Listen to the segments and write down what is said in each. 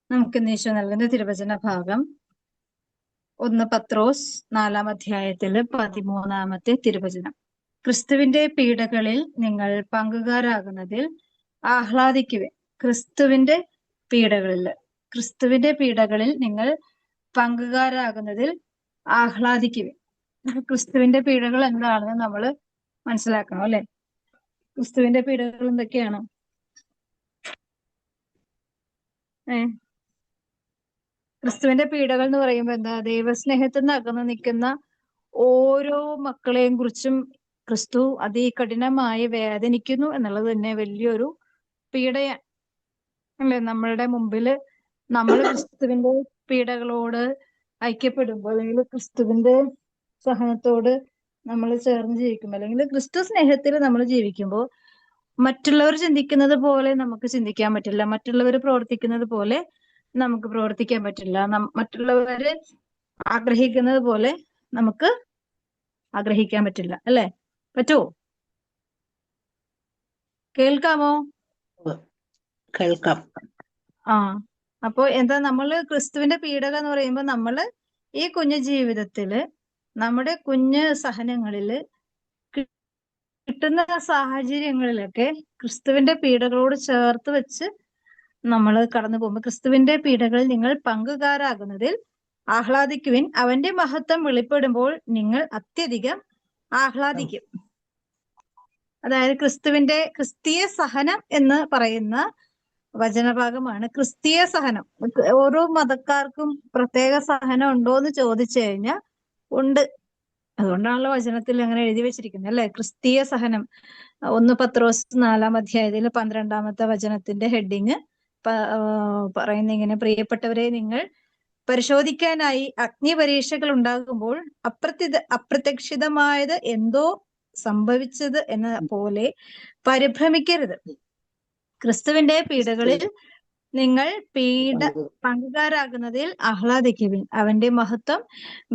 നമുക്ക് ഈശോ നൽകുന്ന തിരുവചന ഭാഗം 1 പത്രോസ് 4-ാം അധ്യായത്തില് 13-ാമത്തെ തിരുവചനം. ക്രിസ്തുവിന്റെ പീഡകളിൽ നിങ്ങൾ പങ്കുകാരാകുന്നതിൽ ആഹ്ലാദിക്കുവിൻ. ക്രിസ്തുവിന്റെ പീഡകളിൽ നിങ്ങൾ പങ്കുകാരാകുന്നതിൽ ആഹ്ലാദിക്കുവിൻ. ക്രിസ്തുവിന്റെ പീഡകൾ എന്താണെന്ന് നമ്മൾ മനസ്സിലാക്കണം, അല്ലെ? ക്രിസ്തുവിന്റെ പീഡകൾ എന്തൊക്കെയാണ്? ക്രിസ്തുവിന്റെ പീഡകൾ എന്ന് പറയുമ്പോൾ എന്താ? ദൈവസ്നേഹത്തിൽ നിന്ന് അകന്നു നിൽക്കുന്ന ഓരോ മക്കളെയും കുറിച്ചും ക്രിസ്തു അതികഠിനമായി വേദനിക്കുന്നു എന്നുള്ളത് തന്നെ വലിയൊരു പീഡയാണ്, അല്ലെ? നമ്മളുടെ മുമ്പില് നമ്മൾ ക്രിസ്തുവിന്റെ പീഡകളോട് ഐക്യപ്പെടുമ്പോൾ, അല്ലെങ്കിൽ ക്രിസ്തുവിന്റെ സഹനത്തോട് നമ്മൾ ചേർന്ന് ജീവിക്കുമ്പോൾ, അല്ലെങ്കിൽ ക്രിസ്തു സ്നേഹത്തിൽ നമ്മൾ ജീവിക്കുമ്പോൾ മറ്റുള്ളവർ ചിന്തിക്കുന്നത് പോലെ നമുക്ക് ചിന്തിക്കാൻ പറ്റില്ല, മറ്റുള്ളവർ പ്രവർത്തിക്കുന്നത് പോലെ നമുക്ക് പ്രവർത്തിക്കാൻ പറ്റില്ല, മറ്റുള്ളവര് ആഗ്രഹിക്കുന്നത് പോലെ നമുക്ക് ആഗ്രഹിക്കാൻ പറ്റില്ല, അല്ലെ? പറ്റുമോ? കേൾക്കാമോ? കേൾക്കാം. അപ്പോ എന്താ, നമ്മള് ക്രിസ്തുവിന്റെ പീഡകൾ എന്ന് പറയുമ്പോൾ നമ്മള് ഈ കുഞ്ഞു ജീവിതത്തില് നമ്മുടെ കുഞ്ഞ് സഹനങ്ങളില് കിട്ടുന്ന സാഹചര്യങ്ങളിലൊക്കെ ക്രിസ്തുവിന്റെ പീഡകളോട് ചേർത്ത് വെച്ച് നമ്മൾ കടന്നു പോകുമ്പോൾ, ക്രിസ്തുവിന്റെ പീഡകളിൽ നിങ്ങൾ പങ്കുകാരാകുന്നതിൽ ആഹ്ലാദിക്കുവിൻ. അവന്റെ മഹത്വം വെളിപ്പെടുമ്പോൾ നിങ്ങൾ അത്യധികം ആഹ്ലാദിക്കും. അതായത് ക്രിസ്തീയ സഹനം എന്ന് പറയുന്ന വചനഭാഗമാണ് ക്രിസ്തീയ സഹനം. ഓരോ മതക്കാർക്കും പ്രത്യേക സഹനം ഉണ്ടോ എന്ന് ചോദിച്ചു കഴിഞ്ഞാൽ ഉണ്ട്. അതുകൊണ്ടാണല്ലോ വചനത്തിൽ അങ്ങനെ എഴുതി വെച്ചിരിക്കുന്നത്, അല്ലെ? ക്രിസ്തീയ സഹനം. 1 പത്രോസ് 4-ാം അധ്യായത്തിൽ 12-ാമത്തെ വചനത്തിന്റെ ഹെഡിങ് പറയുന്ന ഇങ്ങനെ: പ്രിയപ്പെട്ടവരെ, നിങ്ങൾ പരിശോധിക്കാനായി അഗ്നി പരീക്ഷകൾ ഉണ്ടാകുമ്പോൾ അപ്രത്യക്ഷിതമായത് എന്തോ സംഭവിച്ചത് എന്ന പോലെ പരിഭ്രമിക്കരുത്. ക്രിസ്തുവിന്റെ പീഡകളിൽ നിങ്ങൾ പങ്കുകാരാകുന്നതിൽ ആഹ്ലാദിക്കുവിൻ. അവന്റെ മഹത്വം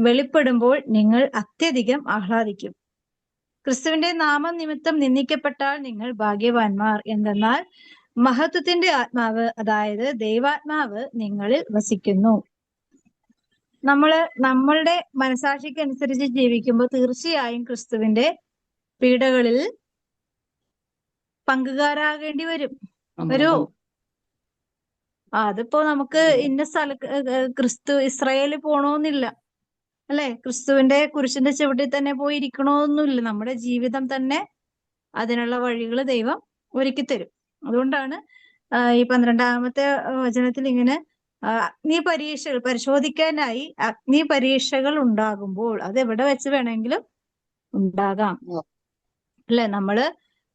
വെളിപ്പെടുമ്പോൾ നിങ്ങൾ അത്യധികം ആഹ്ലാദിക്കും. ക്രിസ്തുവിന്റെ നാമം നിമിത്തം നിന്ദിക്കപ്പെട്ടാൽ നിങ്ങൾ ഭാഗ്യവാന്മാർ. എന്തെന്നാൽ മഹത്വത്തിന്റെ ആത്മാവ്, അതായത് ദൈവാത്മാവ് നിങ്ങളിൽ വസിക്കുന്നു. നമ്മളുടെ മനസാക്ഷിക്ക് അനുസരിച്ച് ജീവിക്കുമ്പോൾ തീർച്ചയായും ക്രിസ്തുവിന്റെ പീഡകളിൽ പങ്കുകാരാകേണ്ടി വരും. വരുമോ? അതിപ്പോ നമുക്ക് ഇന്ന ഇസ്രായേലിൽ പോണോന്നില്ല, അല്ലെ? ക്രിസ്തുവിന്റെ കുരിശിന്റെ ചുവട്ടിൽ തന്നെ പോയി ഇരിക്കണോന്നില്ല. നമ്മുടെ ജീവിതം തന്നെ അതിനുള്ള വഴികൾ ദൈവം ഒരുക്കി തരും. അതുകൊണ്ടാണ് ഈ 12-ാമത്തെ വചനത്തിൽ ഇങ്ങനെ പരിശോധിക്കാനായി അഗ്നി പരീക്ഷകൾ ഉണ്ടാകുമ്പോൾ, അത് എവിടെ വെച്ച് വേണമെങ്കിലും ഉണ്ടാകാം, അല്ലെ? നമ്മള്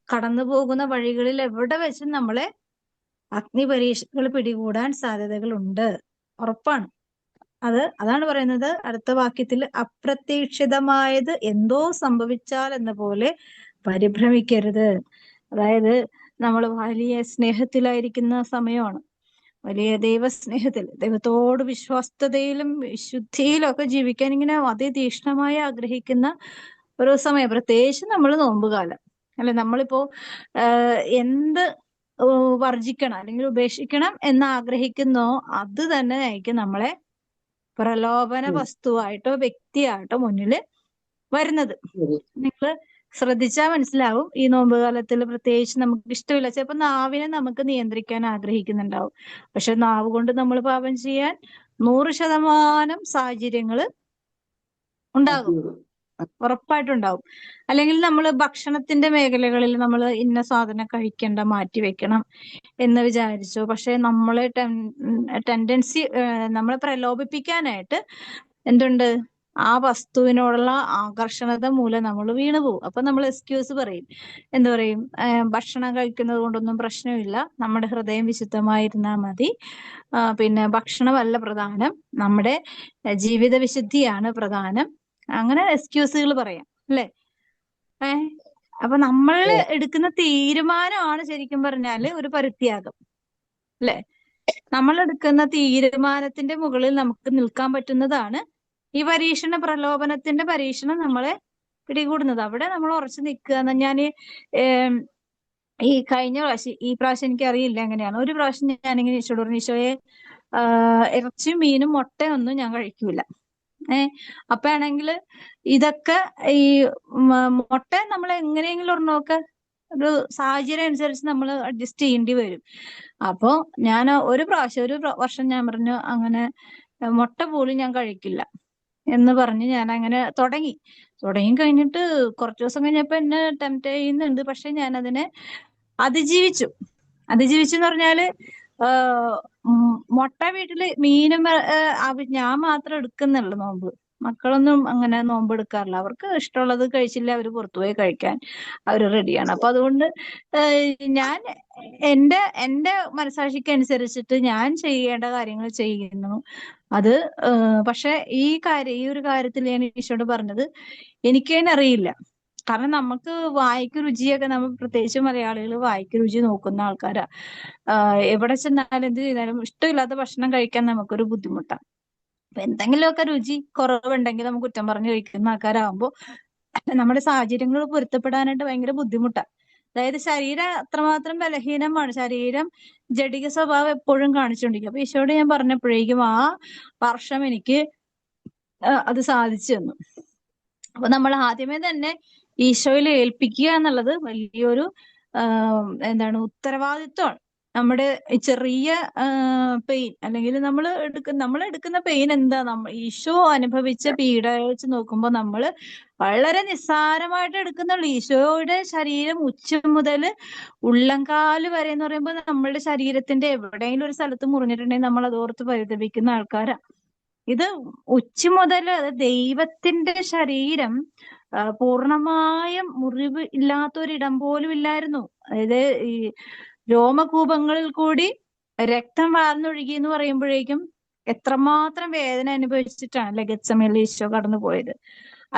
കടന്നു പോകുന്ന വഴികളിൽ എവിടെ വെച്ചും നമ്മളെ അഗ്നി പരീക്ഷകൾ പിടികൂടാൻ സാധ്യതകളുണ്ട്, ഉറപ്പാണ്. അതാണ് പറയുന്നത് അടുത്ത വാക്യത്തിൽ: അപ്രതീക്ഷിതമായത് എന്തോ സംഭവിച്ചാൽ എന്ന പോലെ പരിഭ്രമിക്കരുത്. അതായത് നമ്മൾ വലിയ സ്നേഹത്തിലായിരിക്കുന്ന സമയമാണ്, വലിയ ദൈവസ്നേഹത്തിൽ, ദൈവത്തോട് വിശ്വസ്തതയിലും വിശുദ്ധിയിലും ഒക്കെ ജീവിക്കാൻ ഇങ്ങനെ അതിതീക്ഷ്ണമായി ആഗ്രഹിക്കുന്ന ഒരു സമയം, പ്രത്യേകിച്ച് നമ്മൾ നോമ്പുകാലം, അല്ലെ? നമ്മളിപ്പോ എന്ത് വർജിക്കണം അല്ലെങ്കിൽ ഉപേക്ഷിക്കണം എന്ന് ആഗ്രഹിക്കുന്നോ അത് തന്നെ ആയിരിക്കും നമ്മളെ പ്രലോഭന വസ്തുവായിട്ടോ വ്യക്തിയായിട്ടോ മുന്നില് വരുന്നത്. നിങ്ങൾ ശ്രദ്ധിച്ചാൽ മനസ്സിലാവും. ഈ നോമ്പുകാലത്തിൽ പ്രത്യേകിച്ച് നമുക്ക് ഇഷ്ടമില്ല, ചിലപ്പോ നാവിനെ നമുക്ക് നിയന്ത്രിക്കാൻ ആഗ്രഹിക്കുന്നുണ്ടാവും, പക്ഷെ നാവ് കൊണ്ട് നമ്മൾ പാപം ചെയ്യാൻ 100% സാഹചര്യങ്ങൾ ഉണ്ടാകും, ഉറപ്പായിട്ടുണ്ടാവും. അല്ലെങ്കിൽ നമ്മൾ ഭക്ഷണത്തിന്റെ മേഖലകളിൽ നമ്മൾ ഇന്ന സാധനം കഴിക്കേണ്ട, മാറ്റി വെക്കണം എന്ന് വിചാരിച്ചു, പക്ഷെ നമ്മളെ ടെൻഡൻസി നമ്മളെ പ്രലോഭിപ്പിക്കാനായിട്ട് എന്തുണ്ട്? ആ വസ്തുവിനോടുള്ള ആകർഷണത മൂലം നമ്മൾ വീണു പോകും. അപ്പൊ നമ്മൾ എക്സ്ക്യൂസ് പറയും. എന്തു പറയും? ഭക്ഷണം കഴിക്കുന്നത് കൊണ്ടൊന്നും പ്രശ്നമില്ല, നമ്മുടെ ഹൃദയം വിശുദ്ധമായിരുന്നാൽ മതി, പിന്നെ ഭക്ഷണമല്ല പ്രധാനം, നമ്മുടെ ജീവിത വിശുദ്ധിയാണ് പ്രധാനം, അങ്ങനെ എക്സ്ക്യൂസുകൾ പറയാം, അല്ലെ? അപ്പൊ നമ്മൾ എടുക്കുന്ന തീരുമാനമാണ് ശരിക്കും പറഞ്ഞാല് ഒരു പരിത്യാഗം, അല്ലെ? നമ്മൾ എടുക്കുന്ന തീരുമാനത്തിന്റെ മുകളിൽ നമുക്ക് നിൽക്കാൻ പറ്റുന്നതാണ് ഈ പ്രലോഭനത്തിന്റെ പരീക്ഷണം നമ്മളെ പിടികൂടുന്നത്. അവിടെ നമ്മൾ ഉറച്ചു നിൽക്കുക. ഞാൻ ഈ കഴിഞ്ഞ പ്രാവശ്യം, ഈ പ്രാവശ്യം എനിക്ക് അറിയില്ല എങ്ങനെയാണ്, ഒരു പ്രാവശ്യം ഞാനിങ്ങനെ ഈശോയോട് പറഞ്ഞു: ഈശോയെ, ഇറച്ചിയും മീനും മുട്ടയൊന്നും ഞാൻ കഴിക്കൂല. അപ്പൊ ആണെങ്കിൽ ഇതൊക്കെ ഈ മുട്ട നമ്മൾ എങ്ങനെയെങ്കിലും ഒരെണ്ണമൊക്കെ ഒരു സാഹചര്യം അനുസരിച്ച് നമ്മൾ അഡ്ജസ്റ്റ് ചെയ്യേണ്ടി വരും. അപ്പോ ഞാൻ ഒരു വർഷം ഞാൻ പറഞ്ഞു അങ്ങനെ മുട്ട പോലും ഞാൻ കഴിക്കില്ല എന്ന് പറഞ്ഞ് ഞാൻ അങ്ങനെ തുടങ്ങി കഴിഞ്ഞിട്ട് കുറച്ചു ദിവസം കഴിഞ്ഞപ്പോ എന്നെ ടെംപ്റ്റ് ചെയ്യുന്നുണ്ട്. പക്ഷെ ഞാൻ അതിനെ അതിജീവിച്ചു എന്ന് പറഞ്ഞാല് മുട്ട വീട്ടില് മീനും ഞാൻ മാത്രം എടുക്കുന്നുള്ളു നോമ്പ്. മക്കളൊന്നും അങ്ങനെ നോമ്പ് എടുക്കാറില്ല. അവർക്ക് ഇഷ്ടമുള്ളത് കഴിച്ചില്ല അവര് പുറത്തുപോയി കഴിക്കാൻ അവര് റെഡിയാണ്. അപ്പൊ അതുകൊണ്ട് ഞാൻ എന്റെ മനസാക്ഷിക്ക് അനുസരിച്ചിട്ട് ഞാൻ ചെയ്യേണ്ട കാര്യങ്ങൾ ചെയ്യുന്നു. അത് പക്ഷെ ഈ ഒരു കാര്യത്തിൽ ഞാൻ ഈശോയോട് പറഞ്ഞത് എനിക്ക് തന്നെ അറിയില്ല. കാരണം നമുക്ക് വായിക്ക് രുചിയൊക്കെ, നമ്മൾ പ്രത്യേകിച്ച് മലയാളികൾ വായിക്ക് രുചി നോക്കുന്ന ആൾക്കാരാ. എവിടെ ചെന്നാലും എന്ത് ചെയ്താലും ഇഷ്ടമില്ലാത്ത ഭക്ഷണം കഴിക്കാൻ നമുക്കൊരു ബുദ്ധിമുട്ടാണ്. അപ്പൊ എന്തെങ്കിലുമൊക്കെ രുചി കുറവുണ്ടെങ്കിൽ നമുക്ക് കുറ്റം പറഞ്ഞ് കഴിക്കുന്ന ആൾക്കാരാകുമ്പോൾ നമ്മുടെ സാഹചര്യങ്ങൾ പൊരുത്തപ്പെടാനായിട്ട് ഭയങ്കര ബുദ്ധിമുട്ടാണ്. അതായത് ശരീരം അത്രമാത്രം ബലഹീനമാണ്. ശരീരം ജഡിക സ്വഭാവം എപ്പോഴും കാണിച്ചുകൊണ്ടിരിക്കും. അപ്പൊ ഈശോയോട് ഞാൻ പറഞ്ഞപ്പോഴേക്കും ആ വർഷം എനിക്ക് അത് സാധിച്ചു തന്നു. അപ്പൊ നമ്മൾ ആദ്യമേ തന്നെ ഈശോയിൽ ഏൽപ്പിക്കുക എന്നുള്ളത് വലിയൊരു ഉത്തരവാദിത്വമാണ്. നമ്മുടെ ചെറിയ പെയിൻ അല്ലെങ്കിൽ നമ്മൾ എടുക്കുന്ന പെയിൻ എന്താ, ഈശോ അനുഭവിച്ച പീഡ വെച്ച് നോക്കുമ്പോൾ നമ്മൾ വളരെ നിസ്സാരമായിട്ട് എടുക്കുന്നുള്ളൂ. ഈശോയുടെ ശരീരം ഉച്ച മുതൽ ഉള്ളംകാല് വരെ എന്ന് പറയുമ്പോൾ നമ്മളുടെ ശരീരത്തിന്റെ എവിടെയെങ്കിലും ഒരു സ്ഥലത്ത് മുറിഞ്ഞിട്ടുണ്ടെങ്കിൽ നമ്മൾ അതോർത്ത് പരിതപിക്കുന്ന ആൾക്കാരാ. ഇത് ഉച്ച മുതൽ ദൈവത്തിന്റെ ശരീരം പൂർണ്ണമായും മുറിവ് ഇല്ലാത്തൊരിടം പോലും ഇല്ലായിരുന്നു. അതായത് ഈ രോമകൂപങ്ങളിൽ കൂടി രക്തം വാർന്നൊഴുകി എന്ന് പറയുമ്പോഴേക്കും എത്രമാത്രം വേദന അനുഭവിച്ചിട്ടാണ് ഗെത്സമേനിൽ ഈശോ കടന്നു പോയത്.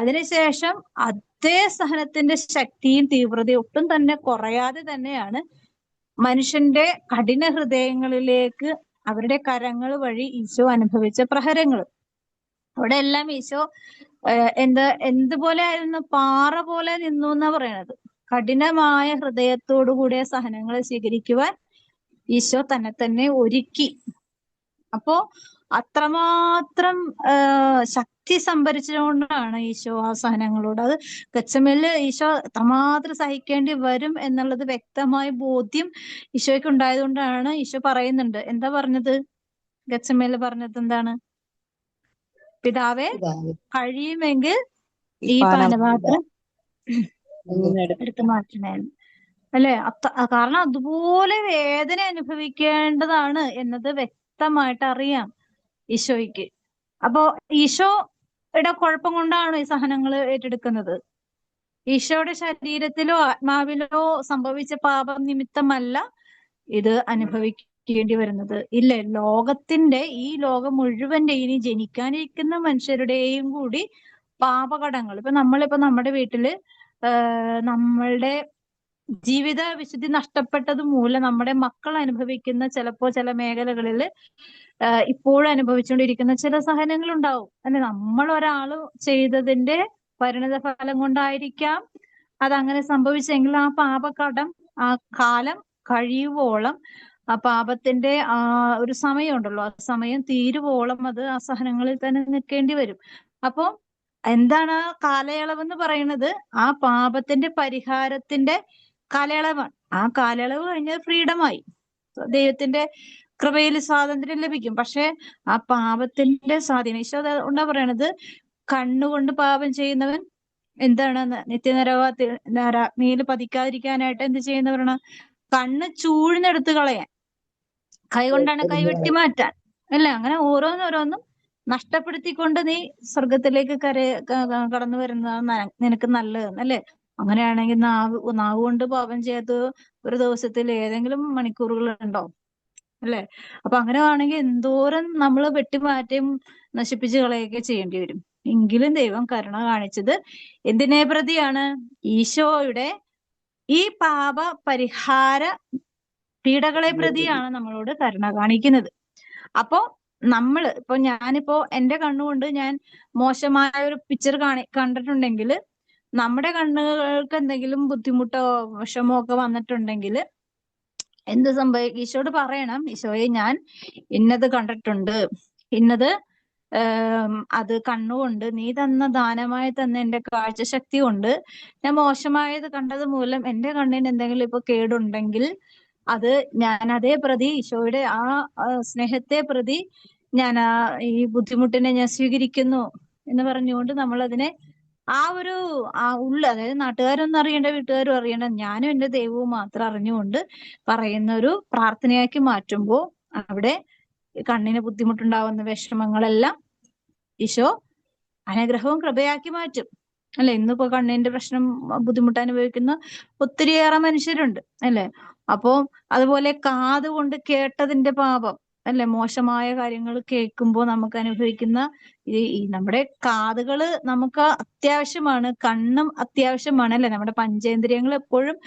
അതിനുശേഷം അതേ സഹനത്തിന്റെ ശക്തിയും തീവ്രതയും ഒട്ടും തന്നെ കുറയാതെ തന്നെയാണ് മനുഷ്യന്റെ കഠിന ഹൃദയങ്ങളിലേക്ക് അവരുടെ കരങ്ങൾ വഴി ഈശോ അനുഭവിച്ച പ്രഹരങ്ങൾ. അവിടെ എല്ലാം ഈശോ എന്തുപോലെ ആയിരുന്നു, പാറ പോലെ നിന്നു എന്നാ പറയണത്. കഠിനമായ ഹൃദയത്തോടു കൂടിയ സഹനങ്ങളെ സ്വീകരിക്കുവാൻ ഈശോ തന്നെ ഒരുക്കി. അപ്പോ അത്രമാത്രം ശക്തി സംഭരിച്ചുകൊണ്ടാണ് ഈശോ ആ സഹനങ്ങളോട്, അത് ഗെത്സമേനിൽ ഈശോ അത്രമാത്രം സഹിക്കേണ്ടി വരും എന്നുള്ളത് വ്യക്തമായ ബോധ്യം ഈശോയ്ക്ക് ഉണ്ടായതുകൊണ്ടാണ് ഈശോ പറയുന്നുണ്ട്. എന്താ പറഞ്ഞത്? ഗെത്സമേനിൽ പറഞ്ഞത് എന്താണ്? പിതാവേ, കഴിയുമെങ്കിൽ ഈ പാനപാത്രം എടുത്തു മാറ്റണേന്ന് അല്ലെ. കാരണം അതുപോലെ വേദന അനുഭവിക്കേണ്ടതാണ് എന്നത് വ്യക്തമായിട്ട് അറിയാം ഈശോയ്ക്ക്. അപ്പോ ഈശോയുടെ കുഴപ്പം കൊണ്ടാണ് ഈ സഹനങ്ങൾ ഏറ്റെടുക്കുന്നത്. ഈശോയുടെ ശരീരത്തിലോ ആത്മാവിലോ സംഭവിച്ച പാപം നിമിത്തമല്ല ഇത് അനുഭവിക്കേണ്ടി വരുന്നത്. ഇല്ല, ഈ ലോകം മുഴുവന്റെ ഇനി ജനിക്കാനിരിക്കുന്ന മനുഷ്യരുടെയും കൂടി പാപകടങ്ങൾ. ഇപ്പൊ നമ്മുടെ വീട്ടില് നമ്മളുടെ ജീവിത വിശുദ്ധി നഷ്ടപ്പെട്ടത് മൂലം നമ്മുടെ മക്കൾ അനുഭവിക്കുന്ന ചില മേഖലകളിൽ ഇപ്പോഴും അനുഭവിച്ചുകൊണ്ടിരിക്കുന്ന ചില സഹനങ്ങൾ ഉണ്ടാവും. അല്ലെ, നമ്മൾ ഒരാള് ചെയ്തതിന്റെ പരിണിത ഫലം കൊണ്ടായിരിക്കാം അതങ്ങനെ സംഭവിച്ചെങ്കിൽ ആ പാപകടം ആ കാലം കഴിയുവോളം, ആ പാപത്തിന്റെ ഒരു സമയമുണ്ടല്ലോ, ആ സമയം തീരുവോളം അത് ആ സഹനങ്ങളിൽ തന്നെ നിൽക്കേണ്ടി വരും. അപ്പോ എന്താണ് ആ കാലയളവെന്ന് പറയുന്നത്? ആ പാപത്തിന്റെ പരിഹാരത്തിന്റെ കാലയളവാണ്. ആ കാലയളവ് കഴിഞ്ഞാൽ ഫ്രീഡമായി, ദൈവത്തിന്റെ കൃപയിൽ സ്വാതന്ത്ര്യം ലഭിക്കും. പക്ഷെ ആ പാപത്തിന്റെ സ്വാധീനം, ഈശോ ഉണ്ടാ പറയണത്, കണ്ണുകൊണ്ട് പാപം ചെയ്യുന്നവൻ എന്താണ് നിത്യനരകത്തിൽ പതിക്കാതിരിക്കാനായിട്ട് എന്ത് ചെയ്യുന്നവരാണ്? കണ്ണ് ചൂഴ്ന്നെടുത്ത് കളയാൻ, കൈകൊണ്ടാണ് കൈവെട്ടി മാറ്റാൻ, അല്ലെ? അങ്ങനെ ഓരോന്നോരോന്നും നഷ്ടപ്പെടുത്തിക്കൊണ്ട് നീ സ്വർഗത്തിലേക്ക് കടന്നു വരുന്നതാണ് നിനക്ക് നല്ലതെന്ന്, അല്ലെ? അങ്ങനെയാണെങ്കിൽ നാവ് കൊണ്ട് പാപം ചെയ്ത് ഒരു ദിവസത്തിൽ ഏതെങ്കിലും മണിക്കൂറുകൾ ഉണ്ടോ? അല്ലെ? അപ്പൊ അങ്ങനെ ആണെങ്കിൽ എന്തോരം നമ്മൾ വെട്ടിമാറ്റം നശിപ്പിച്ച് കളയൊക്കെ ചെയ്യേണ്ടി വരും. എങ്കിലും ദൈവം കരുണ കാണിച്ചത് എന്തിനെ പ്രതിയാണ്? ഈശോയുടെ ഈ പാപ പരിഹാര പീഡകളെ പ്രതിയാണ് നമ്മളോട് കരുണ കാണിക്കുന്നത്. അപ്പോ ഞാനിപ്പോ എന്റെ കണ്ണുകൊണ്ട് ഞാൻ മോശമായ ഒരു പിക്ചർ കണ്ടിട്ടുണ്ടെങ്കിൽ, നമ്മുടെ കണ്ണുകൾക്ക് എന്തെങ്കിലും ബുദ്ധിമുട്ടോ വിഷമോ ഒക്കെ വന്നിട്ടുണ്ടെങ്കിൽ എന്ത് സംഭവിക്കും? ഈശോയോട് പറയണം, ഈശോയെ ഞാൻ ഇന്നത് കണ്ടിട്ടുണ്ട്, ഇന്നത് അത് കണ്ണുകൊണ്ട് നീ തന്ന ദാനമായി തന്ന എന്റെ കാഴ്ചശക്തി കൊണ്ട് ഞാൻ മോശമായത് കണ്ടത് മൂലം എന്റെ കണ്ണിന് എന്തെങ്കിലും ഇപ്പൊ കേടുണ്ടെങ്കിൽ അത് ഞാൻ അതേ പ്രതി ഈശോയുടെ ആ സ്നേഹത്തെ പ്രതി ഞാൻ ഈ ബുദ്ധിമുട്ടിനെ ഞാൻ സ്വീകരിക്കുന്നു എന്ന് പറഞ്ഞുകൊണ്ട് നമ്മൾ അതിനെ അതായത് നാട്ടുകാരൊന്നും അറിയണ്ട, വീട്ടുകാരും അറിയണ്ട, ഞാനും എന്റെ ദൈവവും മാത്രം അറിഞ്ഞുകൊണ്ട് പറയുന്ന ഒരു പ്രാർത്ഥനയാക്കി മാറ്റുമ്പോൾ അവിടെ കണ്ണിന് ബുദ്ധിമുട്ടുണ്ടാവുന്ന വിഷമങ്ങളെല്ലാം ഈശോ അനുഗ്രഹവും കൃപയാക്കി മാറ്റും. അല്ലെ? ഇന്നിപ്പോ കണ്ണിന്റെ പ്രശ്നം ബുദ്ധിമുട്ട് അനുഭവിക്കുന്ന ഒത്തിരിയേറെ മനുഷ്യരുണ്ട്, അല്ലെ? അപ്പോ അതുപോലെ കാതുകൊണ്ട് കേട്ടതിന്റെ പാപം, അല്ലെ? മോശമായ കാര്യങ്ങൾ കേൾക്കുമ്പോൾ നമുക്ക് അനുഭവിക്കുന്ന ഈ നമ്മുടെ കാതുകള് നമുക്ക് അത്യാവശ്യമാണ്, കണ്ണും അത്യാവശ്യമാണ്, അല്ലെ? നമ്മുടെ പഞ്ചേന്ദ്രിയങ്ങൾ എപ്പോഴും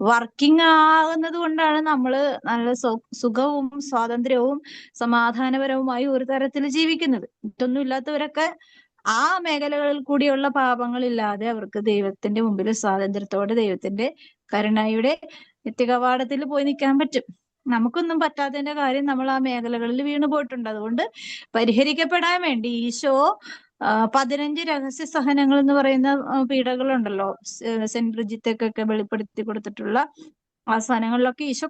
വർക്കിംഗ് ആകുന്നത് കൊണ്ടാണ് നമ്മള് നല്ല സുഖവും സ്വാതന്ത്ര്യവും സമാധാനപരവുമായി ഒരു തരത്തിൽ ജീവിക്കുന്നത്. ഇതൊന്നും ഇല്ലാത്തവരൊക്കെ ആ മേഖലകളിൽ കൂടിയുള്ള പാപങ്ങളില്ലാതെ അവർക്ക് ദൈവത്തിന്റെ മുമ്പിൽ സ്വാതന്ത്ര്യത്തോടെ ദൈവത്തിന്റെ കരുണയുടെ നിത്യകവാടത്തിൽ പോയി നിൽക്കാൻ പറ്റും. നമുക്കൊന്നും പറ്റാത്തതിന്റെ കാര്യം നമ്മൾ ആ മേഖലകളിൽ വീണു പോയിട്ടുണ്ട്. അതുകൊണ്ട് പരിഹരിക്കപ്പെടാൻ വേണ്ടി ഈശോ 15 രഹസ്യ സഹനങ്ങൾ എന്ന് പറയുന്ന പീഡകളുണ്ടല്ലോ, സെന്റ് ബ്രിജിറ്റൊക്കെ വെളിപ്പെടുത്തി കൊടുത്തിട്ടുള്ള ആ സഹനങ്ങളിലൊക്കെ ഈശോ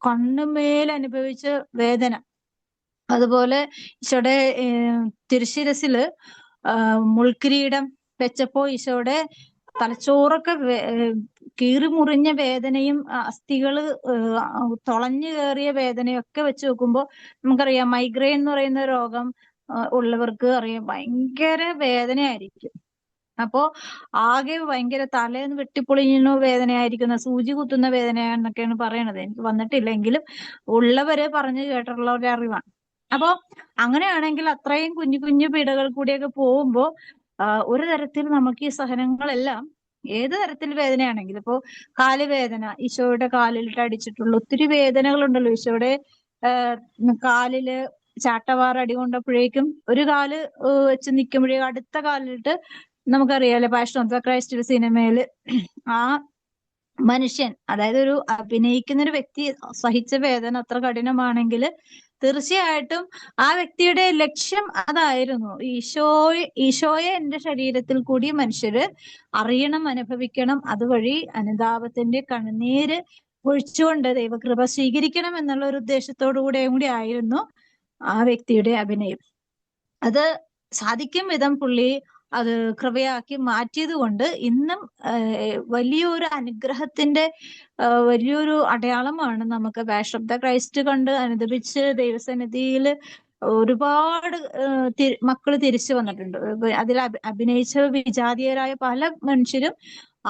കണ്ണുമേൽ അനുഭവിച്ച വേദന, അതുപോലെ ഈശോയുടെ തിരുശിരസില് മുൾക്കിരീടം വെച്ചപ്പോ ഈശോയുടെ തലച്ചോറൊക്കെ കീറി മുറിഞ്ഞ വേദനയും അസ്ഥികള് തുളഞ്ഞു കയറിയ വേദനയൊക്കെ വെച്ച് നോക്കുമ്പോൾ നമുക്കറിയാം, മൈഗ്രെയിൻ എന്ന് പറയുന്ന രോഗം ഉള്ളവർക്ക് അറിയാം ഭയങ്കര വേദനയായിരിക്കും. അപ്പോ ആകെ ഭയങ്കര തലേന്ന് വെട്ടിപ്പൊളിയുന്ന വേദനയായിരിക്കുന്ന, സൂചി കുത്തുന്ന വേദനയാണെന്നൊക്കെയാണ് പറയണത്. എനിക്ക് വന്നിട്ടില്ലെങ്കിലും ഉള്ളവര് പറഞ്ഞു കേട്ടിട്ടുള്ള ഒരു അറിവാണ്. അപ്പോ അങ്ങനെയാണെങ്കിൽ അത്രയും കുഞ്ഞു കുഞ്ഞു പീഡകൾ കൂടിയൊക്കെ പോകുമ്പോ ഒരു തരത്തിൽ നമുക്ക് ഈ സഹനങ്ങളെല്ലാം ഏത് തരത്തിൽ വേദനയാണെങ്കിലും, ഇപ്പോ കാലുവേദന, ഈശോയുടെ കാലിലിട്ട് അടിച്ചിട്ടുള്ള ഒത്തിരി വേദനകളുണ്ടല്ലോ. ഈശോയുടെ കാലില് ചാട്ടവാർ അടി കൊണ്ടപ്പോഴേക്കും ഒരു കാല് വെച്ച് നിൽക്കുമ്പോഴേക്കും അടുത്ത കാലിലിട്ട്, നമുക്കറിയാലോ പാഷൻ ഓഫ് ദ ക്രൈസ്റ്റ് സിനിമയില് ആ മനുഷ്യൻ, അതായത് ഒരു അഭിനയിക്കുന്ന ഒരു വ്യക്തി സഹിച്ച വേദന അത്ര കഠിനമാണെങ്കിൽ തീർച്ചയായിട്ടും ആ വ്യക്തിയുടെ ലക്ഷ്യം അതായിരുന്നു. ഈശോയെ എന്റെ ശരീരത്തിൽ കൂടി മനുഷ്യര് അറിയണം, അനുഭവിക്കണം, അതുവഴി അനുതാപത്തിന്റെ കണ്ണുനീര് ഒഴിച്ചുകൊണ്ട് ദൈവകൃപ സ്വീകരിക്കണം എന്നുള്ള ഒരു ഉദ്ദേശത്തോടു കൂടി ആയിരുന്നു ആ വ്യക്തിയുടെ അഭിനയം. അത് സാധിക്കും വിധം പുള്ളി അത് കൃപയാക്കി മാറ്റിയത് കൊണ്ട് ഇന്നും വലിയൊരു അനുഗ്രഹത്തിന്റെ വലിയൊരു അടയാളമാണ് നമുക്ക് പാഷൻ ഓഫ് ദ ക്രൈസ്റ്റ് കണ്ട് അനുദപിച്ച് ദൈവസന്നിധിയിൽ ഒരുപാട് മക്കള് തിരിച്ചു വന്നിട്ടുണ്ട്. അതിൽ അഭിനയിച്ച വിജാതീയരായ പല മനുഷ്യരും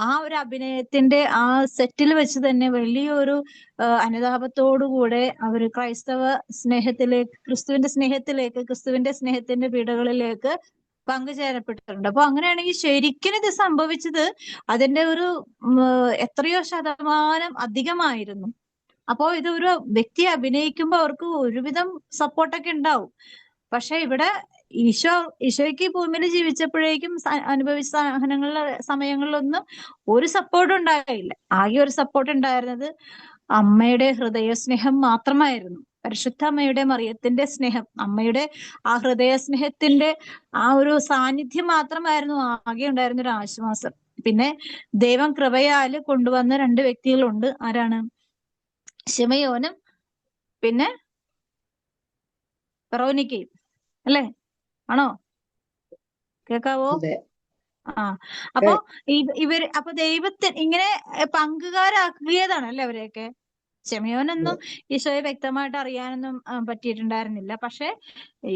ആ ഒരു അഭിനയത്തിന്റെ ആ സെറ്റിൽ വെച്ച് തന്നെ വലിയൊരു അനുതാപത്തോടുകൂടെ അവര് ക്രൈസ്തവ സ്നേഹത്തിലേക്ക്, ക്രിസ്തുവിന്റെ സ്നേഹത്തിന്റെ പീഡകളിലേക്ക് പങ്കുചേരപ്പെട്ടിട്ടുണ്ട്. അപ്പൊ അങ്ങനെയാണെങ്കിൽ ശരിക്കും ഇത് സംഭവിച്ചത് അതിന്റെ ഒരു എത്രയോ ശതമാനം അധികമായിരുന്നു. അപ്പോ ഇത് ഒരു വ്യക്തി അഭിനയിക്കുമ്പോൾ അവർക്ക് ഒരുവിധം സപ്പോർട്ടൊക്കെ ഉണ്ടാവും. പക്ഷെ ഇവിടെ ഈശോയ്ക്ക് ഭൂമിയിൽ ജീവിച്ചപ്പോഴേക്കും അനുഭവിച്ച സമയങ്ങളിലൊന്നും ഒരു സപ്പോർട്ടും ഉണ്ടായില്ല. ആകെ ഒരു സപ്പോർട്ട് ഉണ്ടായിരുന്നത് അമ്മയുടെ ഹൃദയസ്നേഹം മാത്രമായിരുന്നു. പരിശുദ്ധ അമ്മയുടെ മറിയത്തിന്റെ സ്നേഹം, അമ്മയുടെ ആ ഹൃദയസ്നേഹത്തിന്റെ ആ ഒരു സാന്നിധ്യം മാത്രമായിരുന്നു ആകെ ഉണ്ടായിരുന്ന ഒരു ആശ്വാസം. പിന്നെ ദൈവം കൃപയാല് കൊണ്ടുവന്ന 2 വ്യക്തികളുണ്ട്. ആരാണ്? ശിമയോനും പിന്നെ വെറോനിക്കയും, അല്ലേ? ആണോ? കേൾക്കാവോ? അപ്പൊ അപ്പൊ ദൈവത്തിന് ഇങ്ങനെ പങ്കുകാരാക്കിയതാണ് അല്ലേ അവരെയൊക്കെ. ശിമയോനൊന്നും ഈശോയെ വ്യക്തമായിട്ട് അറിയാനൊന്നും പറ്റിയിട്ടുണ്ടായിരുന്നില്ല. പക്ഷെ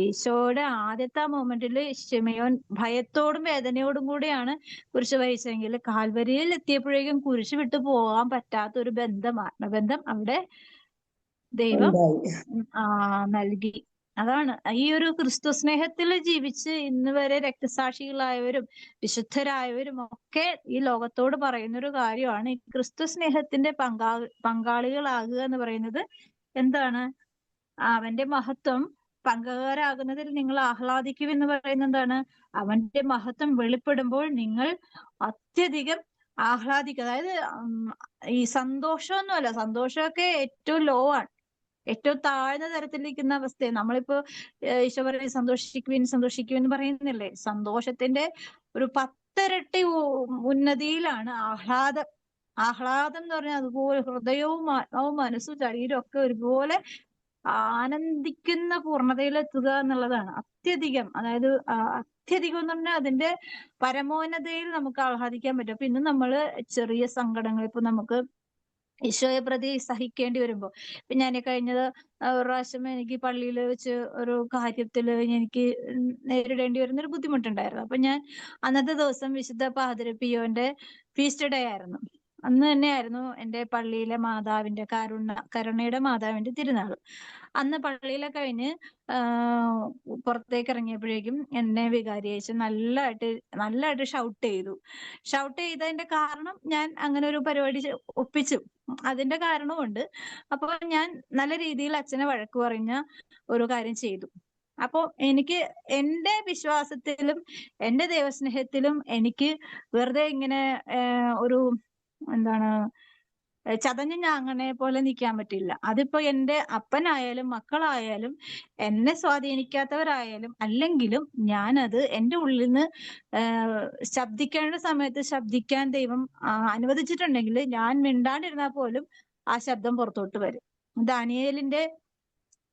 ഈശോയുടെ ആദ്യത്തെ മൊമെന്റിൽ ശിമയോൻ ഭയത്തോടും വേദനയോടും കൂടിയാണ് കുരിശ് വഹിച്ചെങ്കിൽ കാൽവരിയിൽ എത്തിയപ്പോഴേക്കും കുരിശ് വിട്ടു പോകാൻ പറ്റാത്ത ഒരു ആത്മബന്ധം അവിടെ ദൈവം നൽകി. അതാണ് ഈ ഒരു ക്രിസ്തു സ്നേഹത്തിൽ ജീവിച്ച് ഇന്ന് വരെ രക്തസാക്ഷികളായവരും വിശുദ്ധരായവരും ഒക്കെ ഈ ലോകത്തോട് പറയുന്ന ഒരു കാര്യമാണ്, ഈ ക്രിസ്തു സ്നേഹത്തിന്റെ പങ്കാളികളാകുക എന്ന് പറയുന്നത് എന്താണ്? അവന്റെ മഹത്വം പങ്കുകാരാകുന്നതിൽ നിങ്ങൾ ആഹ്ലാദിക്കും എന്ന് പറയുന്നത് എന്താണ്? അവന്റെ മഹത്വം വെളിപ്പെടുമ്പോൾ നിങ്ങൾ അത്യധികം ആഹ്ലാദിക്കുക. അതായത് ഈ സന്തോഷമൊന്നുമല്ല, സന്തോഷമൊക്കെ ഏറ്റവും ലോ ആണ്, ഏറ്റവും താഴ്ന്ന തരത്തിലിരിക്കുന്ന അവസ്ഥയെ നമ്മളിപ്പോ ഈശോ പറയും സന്തോഷിക്കുവിൻ സന്തോഷിക്കുവിൻ എന്ന് പറയുന്നില്ലേ. സന്തോഷത്തിന്റെ ഒരു 10 ഇരട്ടി ഉന്നതിയിലാണ് ആഹ്ലാദം. ആഹ്ലാദം എന്ന് പറഞ്ഞാൽ അതുപോലെ ഹൃദയവും ആത്മാവും മനസ്സും ശരീരവും ഒക്കെ ഒരുപോലെ ആനന്ദിക്കുന്ന പൂർണ്ണതയിലെത്തുക എന്നുള്ളതാണ്. അത്യധികം, അതായത് അത്യധികം എന്ന് പറഞ്ഞാൽ അതിന്റെ പരമോന്നതയിൽ നമുക്ക് ആഹ്ലാദിക്കാൻ പറ്റും. അപ്പൊ ഇന്ന് നമ്മള് ചെറിയ സങ്കടങ്ങൾ ഇപ്പൊ നമുക്ക് ഈശോയെ പ്രതി സഹിക്കേണ്ടി വരുമ്പോ, ഇപ്പൊ ഞാൻ കഴിഞ്ഞത് ഒരു പ്രാവശ്യം എനിക്ക് പള്ളിയിൽ വെച്ച് ഒരു കാര്യത്തിൽ എനിക്ക് നേരിടേണ്ടി വരുന്ന ഒരു ബുദ്ധിമുട്ടുണ്ടായിരുന്നു. അപ്പൊ ഞാൻ അന്നത്തെ ദിവസം വിശുദ്ധ പാതിര പിയോന്റെ ഫീസ്റ്റ് ഡേ ആയിരുന്നു. അന്ന് തന്നെയായിരുന്നു എൻ്റെ പള്ളിയിലെ മാതാവിന്റെ കരുണയുടെ മാതാവിന്റെ തിരുനാൾ. അന്ന് പള്ളിയിലെ കഴിഞ്ഞ് പുറത്തേക്ക് ഇറങ്ങിയപ്പോഴേക്കും എന്നെ വികാരി അയച്ച് നല്ലതായിട്ട് ഷൗട്ട് ചെയ്തു. ഷൗട്ട് ചെയ്തതിന്റെ കാരണം ഞാൻ അങ്ങനെ ഒരു പരിപാടി ഒപ്പിച്ചു, അതിന്റെ കാരണമുണ്ട്. അപ്പൊ ഞാൻ നല്ല രീതിയിൽ അച്ഛനെ വഴക്ക് പറഞ്ഞ ഒരു കാര്യം ചെയ്തു. അപ്പൊ എനിക്ക് എന്റെ വിശ്വാസത്തിലും എന്റെ ദൈവസ്നേഹത്തിലും എനിക്ക് വെറുതെ ഇങ്ങനെ ഒരു എന്താണ് ചതഞ്ഞ ഞാങ്ങനെ പോലെ നിൽക്കാൻ പറ്റില്ല. അതിപ്പോ എന്റെ അപ്പനായാലും മക്കളായാലും എന്നെ സ്വാധീനിക്കാത്തവരായാലും അല്ലെങ്കിലും ഞാനത് എന്റെ ഉള്ളിൽ നിന്ന് ശബ്ദിക്കേണ്ട സമയത്ത് ശബ്ദിക്കാൻ ദൈവം അനുവദിച്ചിട്ടുണ്ടെങ്കിൽ ഞാൻ മിണ്ടാണ്ടിരുന്നാൽ പോലും ആ ശബ്ദം പുറത്തോട്ട് വരും. ദാനിയേലിന്റെ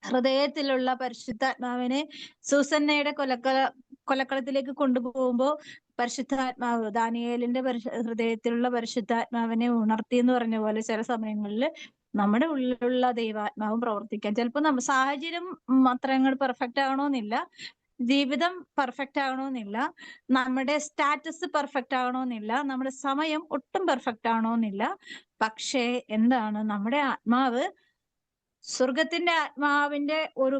ഹൃദയത്തിലുള്ള പരിശുദ്ധാത്മാവിനെ സൂസന്നയുടെ കൊലക്കളത്തിലേക്ക് കൊണ്ടുപോകുമ്പോൾ പരിശുദ്ധാത്മാവ് ദാനിയേലിന്റെ ഹൃദയത്തിലുള്ള പരിശുദ്ധാത്മാവിനെ ഉണർത്തി എന്ന് പറഞ്ഞ പോലെ ചില സമയങ്ങളിൽ നമ്മുടെ ഉള്ളിലുള്ള ദൈവാത്മാവും പ്രവർത്തിക്കാൻ ചിലപ്പോൾ സാഹചര്യം അത്രങ്ങൾ പെർഫെക്റ്റ് ആകണമെന്നില്ല, ജീവിതം പെർഫെക്റ്റ് ആകണമെന്നില്ല, നമ്മുടെ സ്റ്റാറ്റസ് പെർഫെക്റ്റ് ആകണമെന്നില്ല, നമ്മുടെ സമയം ഒട്ടും പെർഫെക്റ്റ് ആകണമെന്നില്ല. പക്ഷേ എന്താണ്, നമ്മുടെ ആത്മാവ് സ്വർഗത്തിന്റെ ആത്മാവിന്റെ ഒരു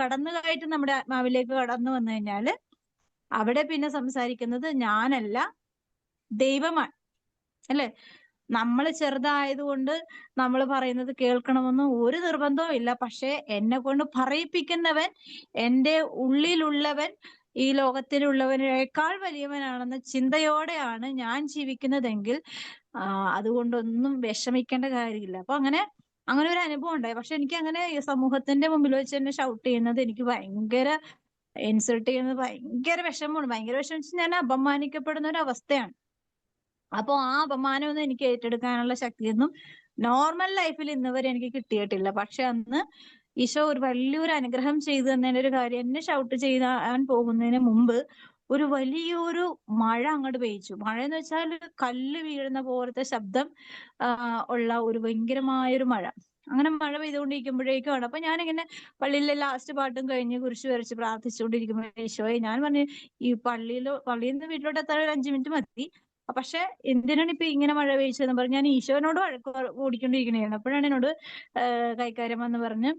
കടന്നുകയറ്റം നമ്മുടെ ആത്മാവിലേക്ക് കടന്നു വന്നു കഴിഞ്ഞാല് അവിടെ പിന്നെ സംസാരിക്കുന്നത് ഞാനല്ല, ദൈവമാണ്. അല്ലെ? നമ്മൾ ചെറുതായതുകൊണ്ട് നമ്മൾ പറയുന്നത് കേൾക്കണമെന്നും ഒരു നിർബന്ധവും ഇല്ല. പക്ഷെ എന്നെ കൊണ്ട് പറയിപ്പിക്കുന്നവൻ, എൻ്റെ ഉള്ളിലുള്ളവൻ ഈ ലോകത്തിലുള്ളവനേക്കാൾ വലിയവനാണെന്ന ചിന്തയോടെയാണ് ഞാൻ ജീവിക്കുന്നതെങ്കിൽ അതുകൊണ്ടൊന്നും വിഷമിക്കേണ്ട കാര്യമില്ല. അപ്പൊ അങ്ങനെ ഒരു അനുഭവം ഉണ്ടായി. പക്ഷെ എനിക്ക് അങ്ങനെ സമൂഹത്തിന്റെ മുമ്പിൽ വെച്ച് തന്നെ ഷൗട്ട് ചെയ്യുന്നത് എനിക്ക് ഭയങ്കര ഇൻസൾട്ട് ചെയ്യുന്നത് ഭയങ്കര വിഷമമാണ്. ഭയങ്കര വിഷമം വെച്ചാൽ ഞാൻ അപമാനിക്കപ്പെടുന്ന ഒരു അവസ്ഥയാണ്. അപ്പൊ ആ അപമാനമൊന്നും എനിക്ക് ഏറ്റെടുക്കാനുള്ള ശക്തിയൊന്നും നോർമൽ ലൈഫിൽ ഇന്ന് വരെ എനിക്ക് കിട്ടിയിട്ടില്ല. പക്ഷെ അന്ന് ഈശോ ഒരു വലിയൊരു അനുഗ്രഹം ചെയ്തു തന്നതിന്റെ ഒരു കാര്യം, എന്നെ ഷൗട്ട് ചെയ്യാൻ പോകുന്നതിന് മുമ്പ് ഒരു വലിയൊരു മഴ അങ്ങോട്ട് പെയ്ച്ചു. മഴ എന്ന് വെച്ചാൽ കല്ല് വീഴുന്ന പോലത്തെ ശബ്ദം ഉള്ള ഒരു ഭയങ്കരമായൊരു മഴ. അങ്ങനെ മഴ പെയ്തുകൊണ്ടിരിക്കുമ്പോഴേക്കുമാണ് അപ്പൊ ഞാനിങ്ങനെ പള്ളിയിലെ ലാസ്റ്റ് പാട്ടും കഴിഞ്ഞ് കുരിശ് വരച്ച് പ്രാർത്ഥിച്ചുകൊണ്ടിരിക്കുമ്പോൾ ഈശോയെ ഞാൻ പറഞ്ഞു, ഈ പള്ളിയിൽ നിന്ന് വീട്ടിലോട്ട് എത്താൻ ഒരു 5 മിനിറ്റ് മതി, പക്ഷെ എന്തിനാണ് ഇപ്പൊ ഇങ്ങനെ മഴ പെയ്ച്ചതെന്ന് പറഞ്ഞ് ഞാൻ ഈശോനോട് വഴക്ക് ഓടിക്കൊണ്ടിരിക്കണേയാണ്. അപ്പോഴാണ് എന്നോട് കൈക്കാര്യം വന്ന് പറഞ്ഞ്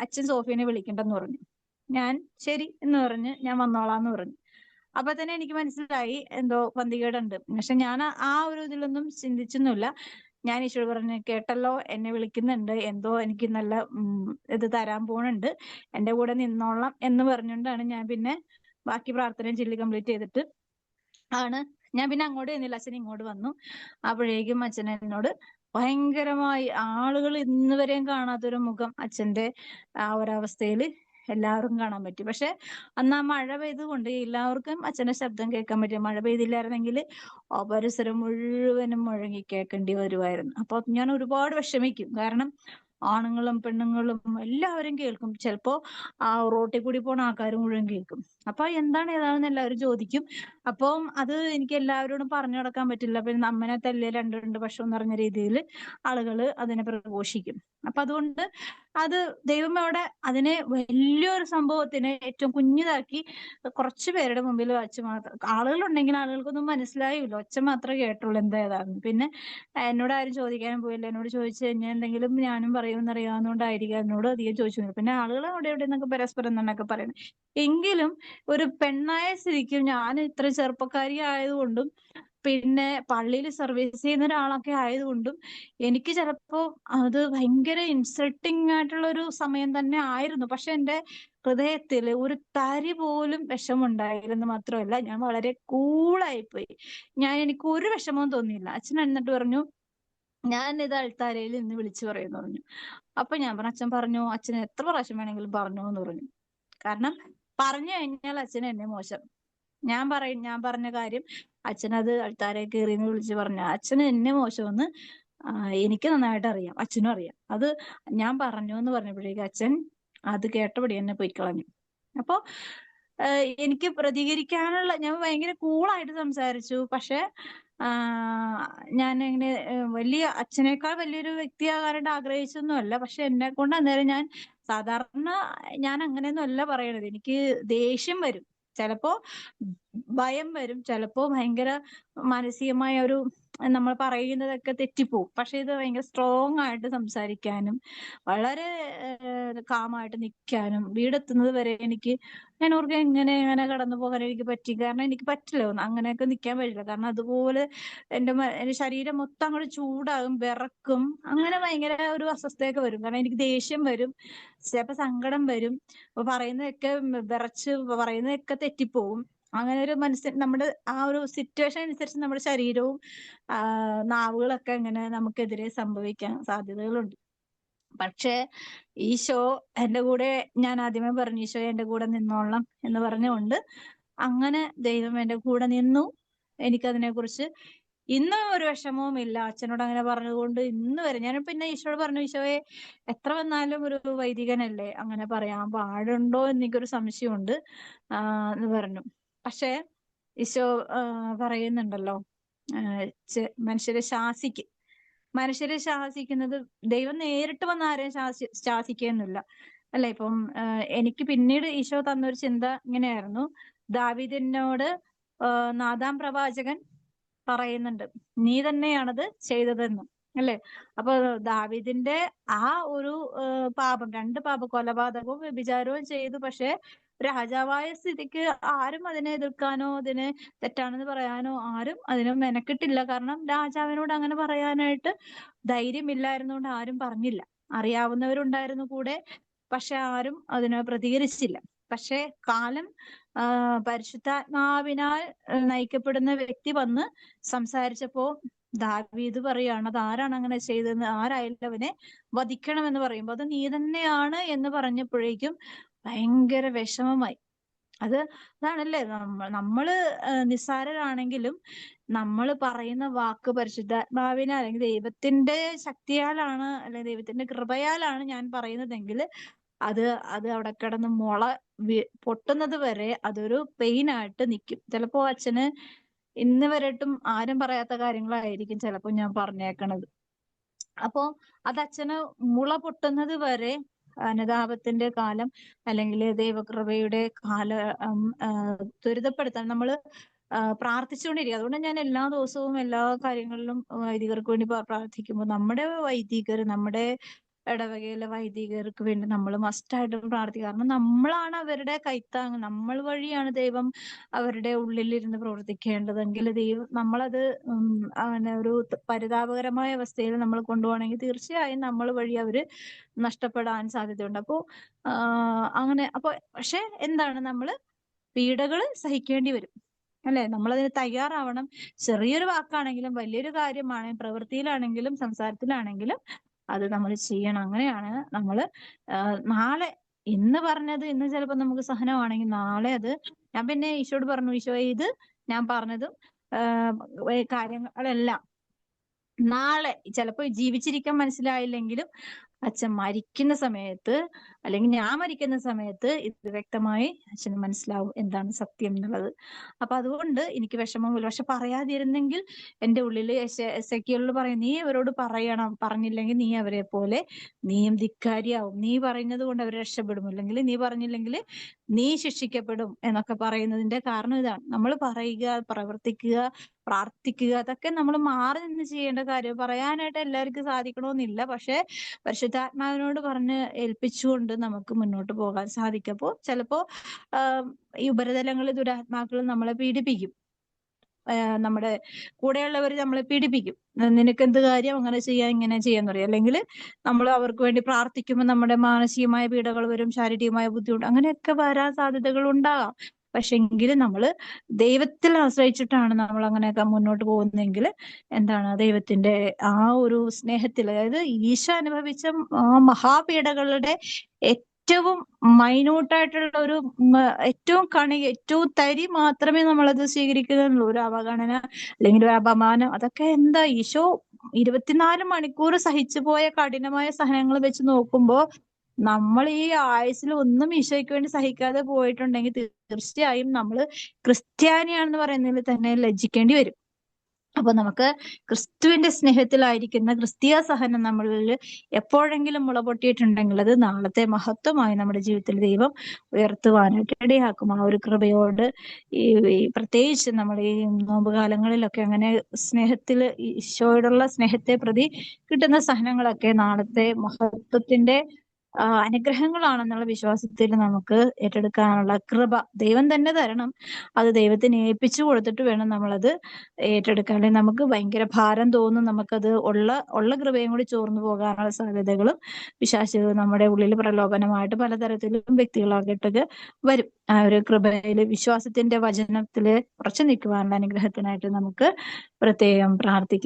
അച്ഛൻ സോഫിയനെ വിളിക്കണ്ടെന്ന് പറഞ്ഞു. ഞാൻ ശരി എന്ന് പറഞ്ഞ് ഞാൻ വന്നോളാന്ന് പറഞ്ഞു. അപ്പൊ തന്നെ എനിക്ക് മനസ്സിലായി എന്തോ പന്തികേടുണ്ട്. പക്ഷെ ഞാൻ ആ ഒരു ഇതിലൊന്നും ചിന്തിച്ചൊന്നുമില്ല. ഞാൻ ഈശോട് പറഞ്ഞു, കേട്ടല്ലോ എന്നെ വിളിക്കുന്നുണ്ട്, എന്തോ എനിക്ക് നല്ല ഇത് തരാൻ പോണുണ്ട്, എന്റെ കൂടെ നിന്നോളാം എന്ന് പറഞ്ഞുകൊണ്ടാണ് ഞാൻ പിന്നെ ബാക്കി പ്രാർത്ഥനയും ചൊല്ലി കംപ്ലീറ്റ് ചെയ്തിട്ട് ഞാൻ പിന്നെ അങ്ങോട്ട് ചെന്നില്ല. അച്ഛൻ ഇങ്ങോട്ട് വന്നു. അപ്പോഴേക്കും അച്ഛൻ എന്നോട് ഭയങ്കരമായി, ആളുകൾ ഇന്ന് വരെയും കാണാത്തൊരു മുഖം അച്ഛന്റെ ആ ഒരവസ്ഥയിൽ എല്ലാവർക്കും കാണാൻ പറ്റി. പക്ഷെ അന്ന് ആ മഴ പെയ്തുകൊണ്ട് എല്ലാവർക്കും അച്ഛന്റെ ശബ്ദം കേൾക്കാൻ പറ്റി. മഴ പെയ്തില്ലായിരുന്നെങ്കിൽ പരിസരം മുഴുവനും മുഴങ്ങി കേൾക്കേണ്ടി വരുമായിരുന്നു. അപ്പൊ ഞാൻ ഒരുപാട് വിഷമിക്കും. കാരണം ആണുങ്ങളും പെണ്ണുങ്ങളും എല്ലാവരും കേൾക്കും. ചിലപ്പോ ആ റോട്ടിൽ കൂടി പോണ ആൾക്കാർ മുഴുവൻ കേൾക്കും. അപ്പൊ ഏതാണെന്ന് എല്ലാവരും ചോദിക്കും. അപ്പം അത് എനിക്ക് എല്ലാവരോടും പറഞ്ഞു നടക്കാൻ പറ്റില്ല. പിന്നെ അമ്മനെ തല്ലിയ രണ്ട് പക്ഷം എന്ന് പറഞ്ഞ രീതിയിൽ ആളുകൾ അതിനെ പ്രഘോഷിക്കും. അപ്പൊ അതുകൊണ്ട് അത് ദൈവം അവിടെ അതിനെ വലിയൊരു സംഭവത്തിനെ ഏറ്റവും കുഞ്ഞിതാക്കി കുറച്ചു പേരുടെ മുമ്പിൽ വച്ച് മാത്രം, ആളുകളുണ്ടെങ്കിൽ ആളുകൾക്കൊന്നും മനസ്സിലായില്ല, ഒച്ച മാത്രമേ കേട്ടുള്ളൂ ഏതാണെന്ന്. പിന്നെ എന്നോട് ആരും ചോദിക്കാനും പോയില്ല. എന്നോട് ചോദിച്ചു കഴിഞ്ഞാൽ എന്തെങ്കിലും ഞാനും പറയുമെന്ന് അറിയാവുന്നതുകൊണ്ടായിരിക്കും എന്നോട് അധികം ചോദിച്ചു. പിന്നെ ആളുകൾ അവിടെ ഇവിടെ നിന്നൊക്കെ പരസ്പരം എന്നൊക്കെ പറയണം. എങ്കിലും ഒരു പെണ്ണായ സ്ഥിതിക്കും ഞാൻ ഇത്ര ചെറുപ്പക്കാരി ആയതുകൊണ്ടും പിന്നെ പള്ളിയിൽ സർവീസ് ചെയ്യുന്ന ഒരാളൊക്കെ ആയതുകൊണ്ടും എനിക്ക് ചിലപ്പോ അത് ഭയങ്കര ഇൻസൾട്ടിങ് ആയിട്ടുള്ള ഒരു സമയം തന്നെ ആയിരുന്നു. പക്ഷെ എന്റെ ഹൃദയത്തിൽ ഒരു തരി പോലും വിഷമുണ്ടായില്ലെന്ന് മാത്രമല്ല, ഞാൻ വളരെ കൂളായിപ്പോയി. എനിക്ക് ഒരു വിഷമവും തോന്നിയില്ല. അച്ഛൻ എന്നിട്ട് പറഞ്ഞു, ഞാൻ ഇത് അൾത്താരയിൽ ഇന്ന് വിളിച്ചു പറയുന്നു പറഞ്ഞു. അപ്പൊ ഞാൻ പറഞ്ഞു, അച്ഛൻ പറഞ്ഞു, അച്ഛൻ എത്ര പ്രാവശ്യം വേണമെങ്കിലും പറഞ്ഞു എന്ന് പറഞ്ഞു. കാരണം പറഞ്ഞു കഴിഞ്ഞാൽ അച്ഛൻ എന്നെ മോശം. ഞാൻ പറഞ്ഞ കാര്യം അച്ഛനത് അൾത്താരയിൽ കയറി എന്ന് വിളിച്ച് പറഞ്ഞ അച്ഛന് എന്നെ മോശമെന്ന് എനിക്ക് നന്നായിട്ട് അറിയാം, അച്ഛനും അറിയാം. അത് ഞാൻ പറഞ്ഞു എന്ന് പറഞ്ഞപ്പോഴേക്കും അച്ഛൻ അത് കേട്ടപടി എന്നെ പോയി കളഞ്ഞു. അപ്പൊ എനിക്ക് പ്രതികരിക്കാനുള്ള, ഞാൻ ഭയങ്കര കൂളായിട്ട് സംസാരിച്ചു. പക്ഷെ ഞാൻ ഇങ്ങനെ വലിയ അച്ഛനേക്കാൾ വലിയൊരു വ്യക്തിയാകാനായിട്ട് ആഗ്രഹിച്ചൊന്നുമല്ല. പക്ഷെ എന്നെ കൊണ്ട് അന്നേരം സാധാരണ ഞാൻ അങ്ങനെയൊന്നും അല്ല പറയണത്. എനിക്ക് ദേഷ്യം വരും, ചിലപ്പോ ഭയം വരും, ചിലപ്പോ ഭയങ്കര മാനസികമായ ഒരു നമ്മൾ പറയുന്നതൊക്കെ തെറ്റിപ്പോവും. പക്ഷെ ഇത് ഭയങ്കര സ്ട്രോങ് ആയിട്ട് സംസാരിക്കാനും വളരെ കാമായിട്ട് നിൽക്കാനും വീടെത്തുന്നത് വരെ ഞാൻ ഓർക്കുക എങ്ങനെ കടന്നു പോകാൻ എനിക്ക് പറ്റി. കാരണം എനിക്ക് പറ്റില്ല, അങ്ങനെയൊക്കെ നിൽക്കാൻ പറ്റില്ല. കാരണം അതുപോലെ എന്റെ ശരീരം മൊത്തം അങ്ങോട്ട് ചൂടാകും, വിറക്കും, അങ്ങനെ ഭയങ്കര ഒരു അസ്വസ്ഥയൊക്കെ വരും. കാരണം എനിക്ക് ദേഷ്യം വരും, ചിലപ്പോ സങ്കടം വരും. അപ്പൊ പറയുന്നതൊക്കെ വിറച്ച് പറയുന്നതൊക്കെ തെറ്റിപ്പോവും. അങ്ങനെ ഒരു നമ്മുടെ ആ ഒരു സിറ്റുവേഷൻ അനുസരിച്ച് നമ്മുടെ ശരീരവും നാവുകളൊക്കെ ഇങ്ങനെ നമുക്കെതിരെ സംഭവിക്കാൻ സാധ്യതകളുണ്ട്. പക്ഷെ ഈശോ എന്റെ കൂടെ, ഞാൻ ആദ്യമേ പറഞ്ഞു ഈശോ എന്റെ കൂടെ നിന്നോളാം എന്ന് പറഞ്ഞുകൊണ്ട് അങ്ങനെ ദൈവം എന്റെ കൂടെ നിന്നു. എനിക്കതിനെ കുറിച്ച് ഇന്നും ഒരു വിഷമവും ഇല്ല. അച്ഛനോട് അങ്ങനെ പറഞ്ഞതുകൊണ്ട് ഇന്ന് വരെ ഞാൻ പിന്നെ ഈശോയോട് പറഞ്ഞു, ഈശോയെ എത്ര വന്നാലും ഒരു വൈദികനല്ലേ, അങ്ങനെ പറയാൻ പാടുണ്ടോ എനിക്കൊരു സംശയമുണ്ട് എന്ന് പറഞ്ഞു. പക്ഷെ ഈശോ പറയുന്നുണ്ടല്ലോ, മനുഷ്യരെ ശാസിക്കുന്നത് ദൈവം നേരിട്ട് വന്ന് ആരെയും ശാസിക്കുകയൊന്നുമില്ല അല്ലെ. ഇപ്പം എനിക്ക് പിന്നീട് ഈശോ തന്നൊരു ചിന്ത ഇങ്ങനെയായിരുന്നു. ദാവീദിനോട് നാഥാൻ പ്രവാചകൻ പറയുന്നുണ്ട്, നീ തന്നെയാണത് ചെയ്തതെന്ന് അല്ലെ. അപ്പൊ ദാവീദിന്റെ ആ ഒരു പാപം, 2 പാപം, കൊലപാതകവും വ്യഭിചാരവും ചെയ്തു. പക്ഷെ രാജാവായ സ്ഥിതിക്ക് ആരും അതിനെ എതിർക്കാനോ അതിനെ തെറ്റാണെന്ന് പറയാനോ ആരും അതിന് മെനക്കെട്ടില്ല. കാരണം രാജാവിനോട് അങ്ങനെ പറയാനായിട്ട് ധൈര്യമില്ലായിരുന്നുകൊണ്ട് ആരും പറഞ്ഞില്ല. അറിയാവുന്നവരുണ്ടായിരുന്നു കൂടെ, പക്ഷെ ആരും അതിനെ പ്രതികരിച്ചില്ല. പക്ഷെ കാലം പരിശുദ്ധാത്മാവിനാൽ നയിക്കപ്പെടുന്ന വ്യക്തി വന്ന് സംസാരിച്ചപ്പോ ദാവീദ് പറയാണ്, അത് ആരാണ് അങ്ങനെ ചെയ്തതെന്ന്, ആരായാലും അവനെ വധിക്കണമെന്ന് പറയുമ്പോൾ അത് നീ തന്നെയാണ് എന്ന് പറഞ്ഞപ്പോഴേക്കും ഭയങ്കര വിഷമമായി. അതാണല്ലേ, നമ്മള് നിസ്സാരരാണെങ്കിലും നമ്മൾ പറയുന്ന വാക്ക് പരിശുദ്ധാത്മാവിനെ അല്ലെങ്കിൽ ദൈവത്തിന്റെ ശക്തിയാലാണ്, അല്ലെങ്കിൽ ദൈവത്തിന്റെ കൃപയാലാണ് ഞാൻ പറയുന്നതെങ്കിൽ അത് അവിടെ കിടന്ന് പൊട്ടുന്നത് വരെ അതൊരു പെയിനായിട്ട് നിൽക്കും. ചിലപ്പോ അച്ഛന് ഇന്ന് വരെട്ടും ആരും പറയാത്ത കാര്യങ്ങളായിരിക്കും ചിലപ്പോ ഞാൻ പറഞ്ഞേക്കണത്. അപ്പോ അത് അച്ഛന് മുള പൊട്ടുന്നത് വരെ അനുതാപത്തിന്റെ കാലം അല്ലെങ്കിൽ ദൈവകൃപയുടെ ത്വരിതപ്പെടുത്താൻ നമ്മള് പ്രാർത്ഥിച്ചുകൊണ്ടിരിക്കുക. അതുകൊണ്ട് ഞാൻ എല്ലാ ദിവസവും എല്ലാ കാര്യങ്ങളിലും വൈദികർക്ക് വേണ്ടി പ്രാർത്ഥിക്കുമ്പോൾ നമ്മുടെ വൈദികർ, നമ്മുടെ ഇടവകയിലെ വൈദികർക്ക് വേണ്ടി നമ്മൾ മസ്റ്റായിട്ടും പ്രാർത്ഥിക്കുക. കാരണം നമ്മളാണ് അവരുടെ കൈത്താങ്, നമ്മൾ വഴിയാണ് ദൈവം അവരുടെ ഉള്ളിലിരുന്ന് പ്രവർത്തിക്കേണ്ടതെങ്കിൽ നമ്മളത് അങ്ങനെ ഒരു പരിതാപകരമായ അവസ്ഥയിൽ നമ്മൾ കൊണ്ടുപോകണമെങ്കിൽ തീർച്ചയായും നമ്മൾ വഴി അവര് നഷ്ടപ്പെടാൻ സാധ്യതയുണ്ട്. അപ്പോ പക്ഷെ എന്താണ്, നമ്മള് പീഡകള് സഹിക്കേണ്ടി വരും അല്ലെ. നമ്മളതിന് തയ്യാറാവണം. ചെറിയൊരു വാക്കാണെങ്കിലും വലിയൊരു കാര്യമാണെങ്കിലും പ്രവൃത്തിയിലാണെങ്കിലും സംസാരത്തിലാണെങ്കിലും അത് നമ്മൾ ചെയ്യണം. അങ്ങനെയാണ് നമ്മള് നാളെ ഇന്ന് പറഞ്ഞത് ഇന്ന് ചിലപ്പോ നമുക്ക് സഹനമാണെങ്കിൽ നാളെ അത്, ഞാൻ പിന്നെ ഈശോയോട് പറഞ്ഞു, ഈശോ ഇത് ഞാൻ പറഞ്ഞതും കാര്യങ്ങളെല്ലാം നാളെ ചിലപ്പോ ജീവിച്ചിരിക്കാൻ മനസ്സിലായില്ലെങ്കിലും അച്ഛൻ മരിക്കുന്ന സമയത്ത് അല്ലെങ്കിൽ ഞാൻ മരിക്കുന്ന സമയത്ത് ഇത് വ്യക്തമായി അച്ഛന് മനസ്സിലാവും എന്താണ് സത്യം എന്നുള്ളത്. അപ്പൊ അതുകൊണ്ട് എനിക്ക് വിഷമമില്ല. പക്ഷെ പറയാതിരുന്നെങ്കിൽ എന്റെ ഉള്ളില് എസെക്കിയേലിനോട് പറയും, നീ അവരോട് പറയണം, പറഞ്ഞില്ലെങ്കിൽ നീ അവരെ പോലെ നീയും ധിക്കാരിയാവും, നീ പറയുന്നത് കൊണ്ട് അവർ രക്ഷപ്പെടും, അല്ലെങ്കിൽ നീ പറഞ്ഞില്ലെങ്കിൽ നീ ശിക്ഷിക്കപ്പെടും എന്നൊക്കെ പറയുന്നതിന്റെ കാരണം ഇതാണ്. നമ്മൾ പറയുക, പ്രവർത്തിക്കുക, പ്രാർത്ഥിക്കുക, അതൊക്കെ നമ്മൾ മാറി നിന്ന് ചെയ്യേണ്ട കാര്യം. പറയാനായിട്ട് എല്ലാവർക്കും സാധിക്കണമെന്നില്ല. പക്ഷെ പരിശുദ്ധാത്മാവിനോട് പറഞ്ഞ് ഏൽപ്പിച്ചുകൊണ്ട് നമുക്ക് മുന്നോട്ട് പോകാൻ സാധിക്കും. അപ്പോൾ ചിലപ്പോ ഈ ഉപരിതലങ്ങളിൽ ദുരാത്മാക്കൾ നമ്മളെ പീഡിപ്പിക്കും. നമ്മുടെ കൂടെയുള്ളവർ നമ്മളെ പീഡിപ്പിക്കും. നിനക്ക് എന്ത് കാര്യം അങ്ങനെ ചെയ്യാൻ ഇങ്ങനെ ചെയ്യാന്ന് പറയും. അല്ലെങ്കിൽ നമ്മൾ അവർക്ക് വേണ്ടി പ്രാർത്ഥിക്കുമ്പോൾ നമ്മുടെ മാനസികമായ പീഡകൾ വരും, ശാരീരികമായ ബുദ്ധിമുട്ട് അങ്ങനെയൊക്കെ വരാൻ സാധ്യതകൾ ഉണ്ടാകാം. പക്ഷെ എങ്കിലും നമ്മൾ ദൈവത്തിൽ ആശ്രയിച്ചിട്ടാണ് നമ്മൾ അങ്ങനെയൊക്കെ മുന്നോട്ട് പോകുന്നതെങ്കിൽ എന്താണ് ദൈവത്തിന്റെ ആ ഒരു സ്നേഹത്തിൽ, അതായത് ഈശോ അനുഭവിച്ച ആ മഹാപീഡകളുടെ ഏറ്റവും മൈന്യൂട്ടായിട്ടുള്ള ഒരു ഏറ്റവും ഏറ്റവും തരി മാത്രമേ നമ്മളത് സ്വീകരിക്കുന്നുള്ളൂ. ഒരു അവഗണന അല്ലെങ്കിൽ ഒരു അപമാനം, അതൊക്കെ എന്താ ഈശോ 24 മണിക്കൂർ സഹിച്ചു പോയ കഠിനമായ സഹനങ്ങൾ വെച്ച് നോക്കുമ്പോ നമ്മൾ ഈ ആയുസ്സിൽ ഒന്നും ഈശോയ്ക്ക് വേണ്ടി സഹിക്കാതെ പോയിട്ടുണ്ടെങ്കിൽ തീർച്ചയായും നമ്മൾ ക്രിസ്ത്യാനിയാണെന്ന് പറയുന്നതിൽ തന്നെ ലജ്ജിക്കേണ്ടി വരും. അപ്പൊ നമുക്ക് ക്രിസ്തുവിന്റെ സ്നേഹത്തിലായിരിക്കുന്ന ക്രിസ്തീയ സഹനം നമ്മളിൽ എപ്പോഴെങ്കിലും മുളപൊട്ടിയിട്ടുണ്ടെങ്കിൽ അത് നാളത്തെ മഹത്വമായി നമ്മുടെ ജീവിതത്തിൽ ദൈവം ഉയർത്തുവാനായിട്ട് ഇടയാക്കും. ആ ഒരു കൃപയോട് പ്രത്യേകിച്ച് നമ്മൾ ഈ നോമ്പ് കാലങ്ങളിലൊക്കെ അങ്ങനെ സ്നേഹത്തിൽ, ഈശോയോടുള്ള സ്നേഹത്തെ പ്രതി കിട്ടുന്ന സഹനങ്ങളൊക്കെ നാളത്തെ മഹത്വത്തിന്റെ അനുഗ്രഹങ്ങളാണെന്നുള്ള വിശ്വാസത്തിൽ നമുക്ക് ഏറ്റെടുക്കാനുള്ള കൃപ ദൈവം തന്നെ തരണം. അത് ദൈവത്തിന് ഏൽപ്പിച്ചു കൊടുത്തിട്ട് വേണം നമ്മളത് ഏറ്റെടുക്കാൻ. അല്ലെങ്കിൽ നമുക്ക് ഭയങ്കര ഭാരം തോന്നും, നമുക്കത് ഉള്ള കൃപയും കൂടി ചോർന്നു പോകാനുള്ള സാധ്യതകളും പിശാച് നമ്മുടെ ഉള്ളിൽ പ്രലോഭനമായിട്ട് പലതരത്തിലും വ്യക്തികളാക്കിയിട്ടൊക്കെ വരും. ആ ഒരു കൃപയില്, വിശ്വാസത്തിന്റെ വചനത്തില് ഉറച്ചു നിൽക്കുവാനുള്ള അനുഗ്രഹത്തിനായിട്ട് നമുക്ക് പ്രത്യേകം പ്രാർത്ഥിക്കാം.